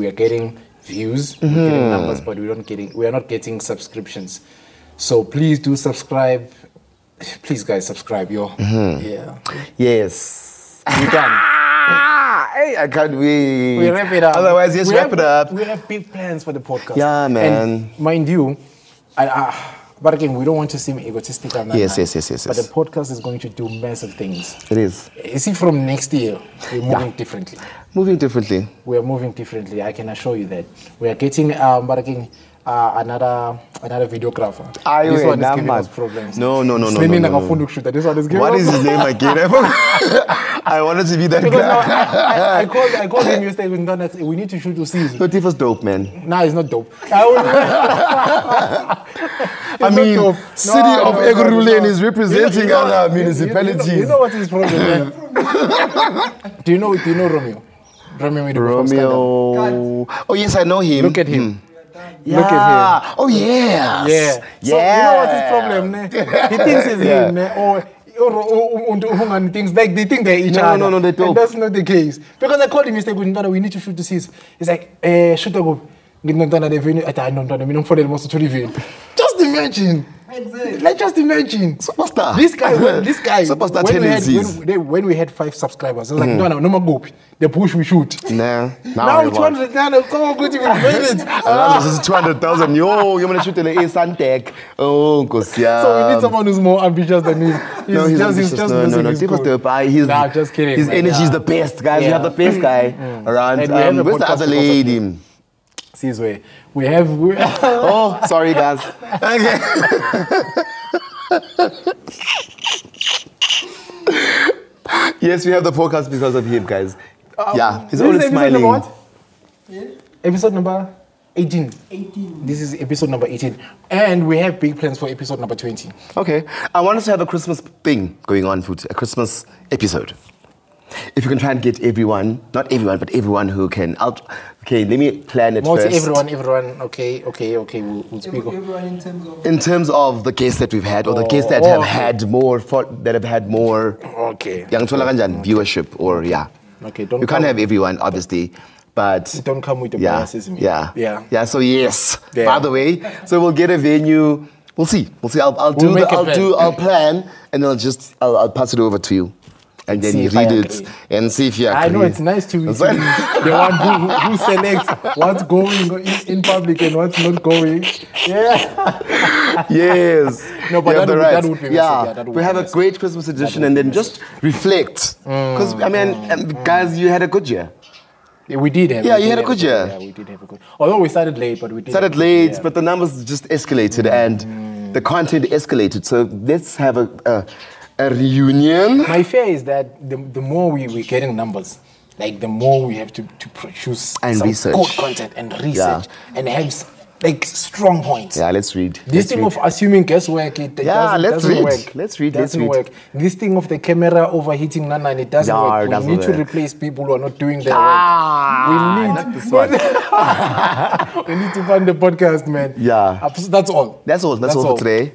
are getting views, we're getting numbers, but we are not getting subscriptions. So please do subscribe. Please, guys, subscribe, yo. Yeah. Yes. We're done. Hey, I can't wait. We wrap it up. Otherwise, wrap it up. We have big plans for the podcast. Yeah, man. And mind you, but again, we don't want to seem egotistic on that. Yes. But the podcast is going to do massive things. It is. You see, from next year, we're moving differently. Moving differently. We are moving differently. I can assure you that. We are getting, another videographer. This one is giving us problems. No. This one is giving What us is his name again? I wanted to be that guy. I called him yesterday. We need to shoot to see. But it was dope, man. Nah, it's not dope. I mean, city of Ekurhuleni is representing other municipalities. You know what his problem is? Do you know Romeo? Romeo. Oh yes, I know him. Look at him. Yeah. Look at him. Oh yeah. Yeah. So you know what's his problem? He thinks it's him, or things like they think they're each other. No, they don't. And that's not the case. Because I called him, he said, we need to shoot the scenes. He's like, shoot a go. Just imagine. Let's just imagine. Superstar. This guy. Superstar tendencies. When we had 5 subscribers, I was like, no more go. The push we shoot. Nah. Now 200. Come on, good, we made it. This is 200,000. Yo, you're gonna shoot the Santec. Oh, Kosia. So we need someone who's more ambitious than me. He's just just kidding. His energy is the best, guys. We have the best guy around. Where's the other lady? Sizwe. We have. Oh, sorry, guys. Okay. Yes, we have the podcast because of him, guys. He's always smiling. Number what? Yeah. Episode number 18. This is episode number 18. And we have big plans for episode number 20. Okay. I want us to have a Christmas thing going on, a Christmas episode. If you can try and get everyone, not everyone, but everyone who can out. Okay, let me plan it first. Everyone. Okay. We'll speak. Everyone in terms of the guests that we've had, or the guests that have had more, Okay. Viewership, or Okay. You can't have everyone, obviously, but don't come with the biases. Yeah. So yes. Yeah. By the way, so we'll get a venue. We'll see. I'll plan, and I'll pass it over to you. And then you read it and see if you agree. I know it's nice to be the one who selects what's going in public and what's not going. Yeah. Yes. No, but that would be we have a great Christmas edition and then just reflect. Because, guys, you had a good year. Yeah, we did have. Yeah, you had a good year. Yeah, we did have a good. Although we started late, but we did. But the numbers just escalated and the content escalated. So let's have a reunion. My fear is that the more we're getting numbers, like the more we have to produce and some research. good content and research and have strong points. Yeah, let's read. This thing of assuming guesswork, doesn't work. Let's read. Doesn't work. This thing of the camera overheating, it doesn't work. We need to replace people who are not doing their work. We need to fund the podcast, man. Yeah. That's all. That's all for today.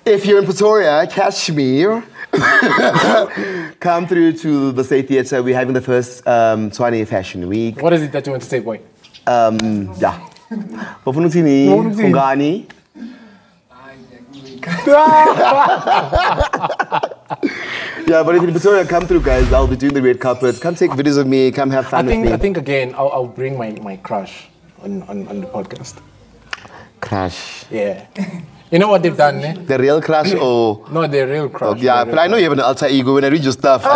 If you're in Pretoria, catch me Come through to the State Theatre. We're having the first Tshwane Fashion Week. What is it that you want to say, boy? Yeah. Bafunutini, Fungani. Yeah, but if in Pretoria, come through, guys. I'll be doing the red carpet. Come take videos of me. Come have fun with me. I think again, I'll bring my crush on the podcast. Crush. Yeah. You know what they've done, eh? The real crush or... No, the real crush. Yeah, but I know you have an alter ego. When I read your stuff, I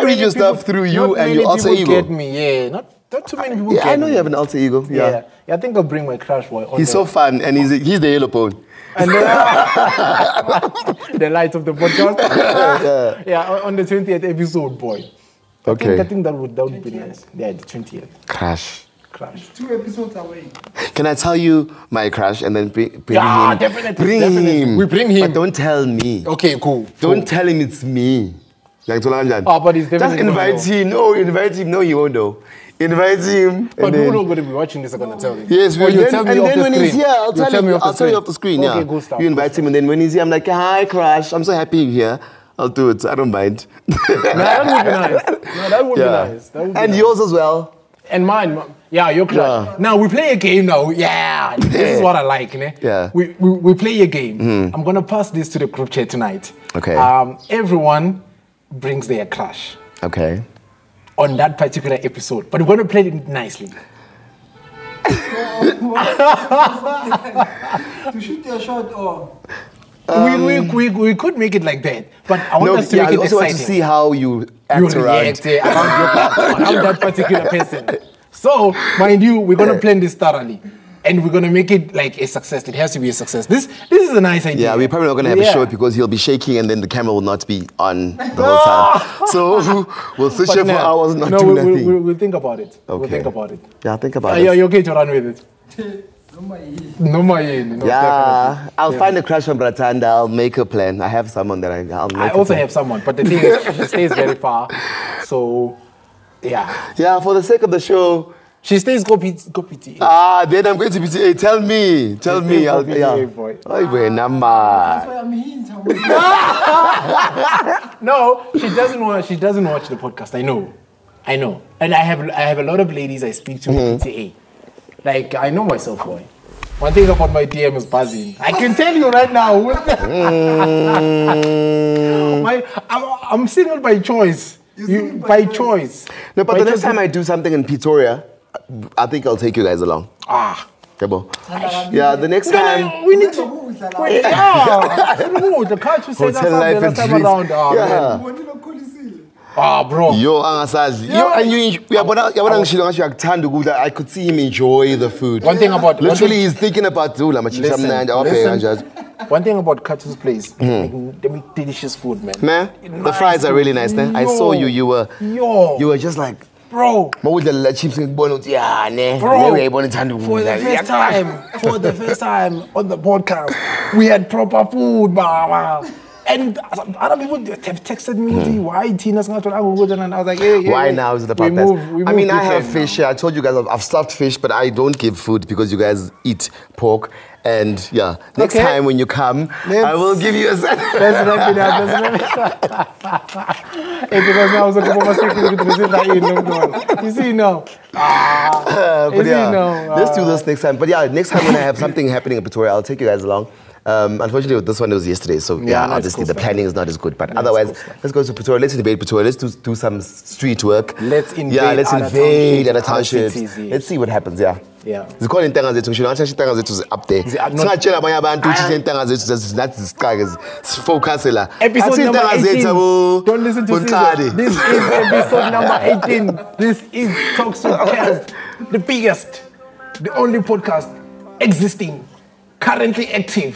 read your stuff through you and your alter ego. Get me, yeah. Not too many people get me. I know you have an alter ego. Yeah. I think I'll bring my crush boy on. He's so fun and he's the yellow pone. And the light of the podcast. Yeah, on the 20th episode, boy. Okay. I think that would be nice. Yeah, the 20th. Crush. 2 episodes away. Can I tell you my crush and then bring him? Definitely. Bring him. We bring him. But don't tell me. Okay, cool. Don't tell him it's me. But he's definitely just invite him. No, invite him. No, he won't know. Invite him. But people are going to be watching this are going to tell him. Yes, and then when he's here, I'll tell you off the screen. Okay, Yeah. good stuff. You invite him and then when he's here, I'm like, hi, crush. I'm so happy you're here. I'll do it. I don't mind. No, that would be nice. No, that would be nice. That would be nice. Yours as well. And mine. Yeah, your crush. Yeah. Now we play a game now. Yeah, this is what I like. Ne? Yeah. We play a game. I'm going to pass this to the group chat tonight. Okay. Everyone brings their crush. Okay. On that particular episode. But we're going to play it nicely. To shoot your shot or... We could make it like that. But I want us to make it exciting. I also want to see how you act react around that particular person. So, mind you, we're going to plan this thoroughly. And we're going to make it like a success. It has to be a success. This is a nice idea. Yeah, we're probably not going to have a show because he'll be shaking and then the camera will not be on the whole time. So we'll switch it for hours and not do nothing. We'll think about it. Okay. We'll think about it. Yeah, think about it. Are you okay to run with it? No, yeah, I'll find a crush from Ratanda. I'll make a plan. I have someone that I'll make. I also have someone, but the thing is, she stays very far. So, yeah. Yeah, for the sake of the show. She stays go PTA. Then I'm going to PTA. Tell me. PTA, boy. That's why I'm here. No, she doesn't watch the podcast. I know. And I have a lot of ladies I speak to in PTA. Like, I know myself, boy. One thing about my DM is buzzing. I can tell you right now. I'm single by choice. By choice. No, but the next time I do something in Pretoria, I think I'll take you guys along. Yeah, the next time. We need to. The culture said that last time around. Bro. Yo, I could see him enjoy the food. One thing about he's thinking about listen. One thing about Katsu's place, they make delicious food, man. The fries are really nice, man. I saw you. You were just like, bro. For the first time on the podcast, we had proper food, and other people have texted me, why Tina's not on Agogo? And I was like, hey, why now is the podcast? I mean, I have fish. I told you guys I've stuffed fish, but I don't give food because you guys eat pork. And yeah, next time when you come, I will give you a set. Let's wrap it up. Because now I was like, you see now. But yeah, let's do this next time. But yeah, next time when I have something happening in Pretoria, I'll take you guys along. Unfortunately, with this one, it was yesterday, so obviously the planning is not as good. But otherwise, let's go to Pretoria. Let's invade Pretoria. Let's do some street work. Let's invade other townships. Let's see what happens. Yeah. It's called intanga zethu. Ngishilo ngathi intanga zethu is up there. Singatshela abanye abantu ukuthi intanga zethu nathi zisiqake focus la. Episode number 18. Don't listen to Sizwe. This is episode number 18. This is Talks with Kells, the biggest, the only podcast existing, currently active,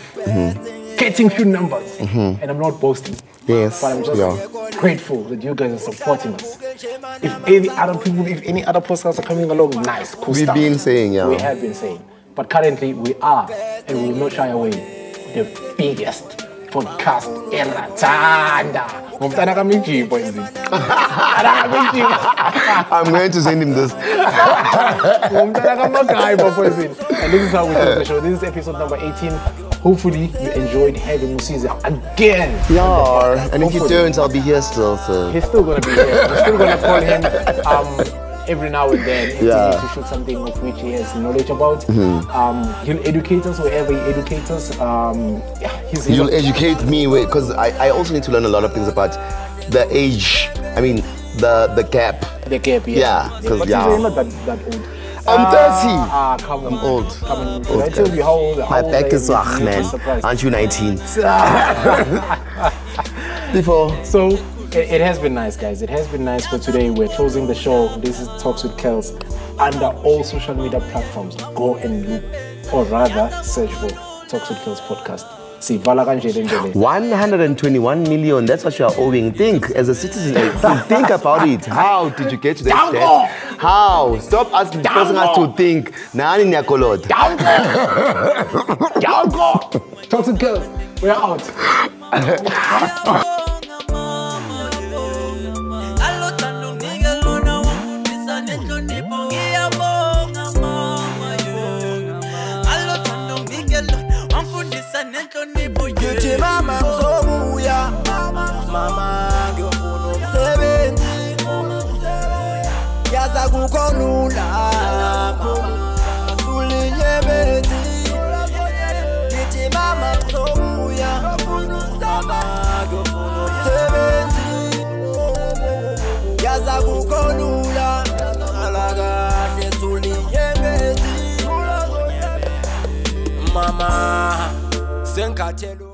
getting few numbers, and I'm not boasting. Yes, but I'm just grateful that you guys are supporting us. If any other podcasts are coming along, nice, cool stuff. We've been saying, We have been saying. But currently we are, and we will not shy away, the biggest, podcast Ratanda. I'm going to send him this. And this is how we do the show. This is episode number 18. Hopefully you enjoyed having Sizwe again. Yeah, and if you don't, I'll be here still. So he's still gonna be here. We're still gonna call him every now and then to shoot something of which he has knowledge about. He'll educate us wherever he educates us. You'll educate me because I also need to learn a lot of things about the age. I mean the gap. The gap, yeah. But you're not that old. I'm 30. Come on. I'm old. Come on. Did I tell you how old? My back is man. Aren't you 19? Before. So it has been nice, guys. It has been nice for today. We're closing the show. This is Talks with Kells under all social media platforms. Go and look, or rather search for Talks with Kells podcast. See, 121 million, that's what you are owing. Think, as a citizen, think about it. How did you get to that step? How? Stop asking us to think. Nani nyakolot. Talks with Kells. We're out. Mama Zobuya, Mama Gyofuno Seventy, Yazagukonula, Suliye Beti, Mama Zobuya, Mama Gyofuno Seventy, Yazagukonula, Alaga, Suliye Beti, Mama Senkatelo.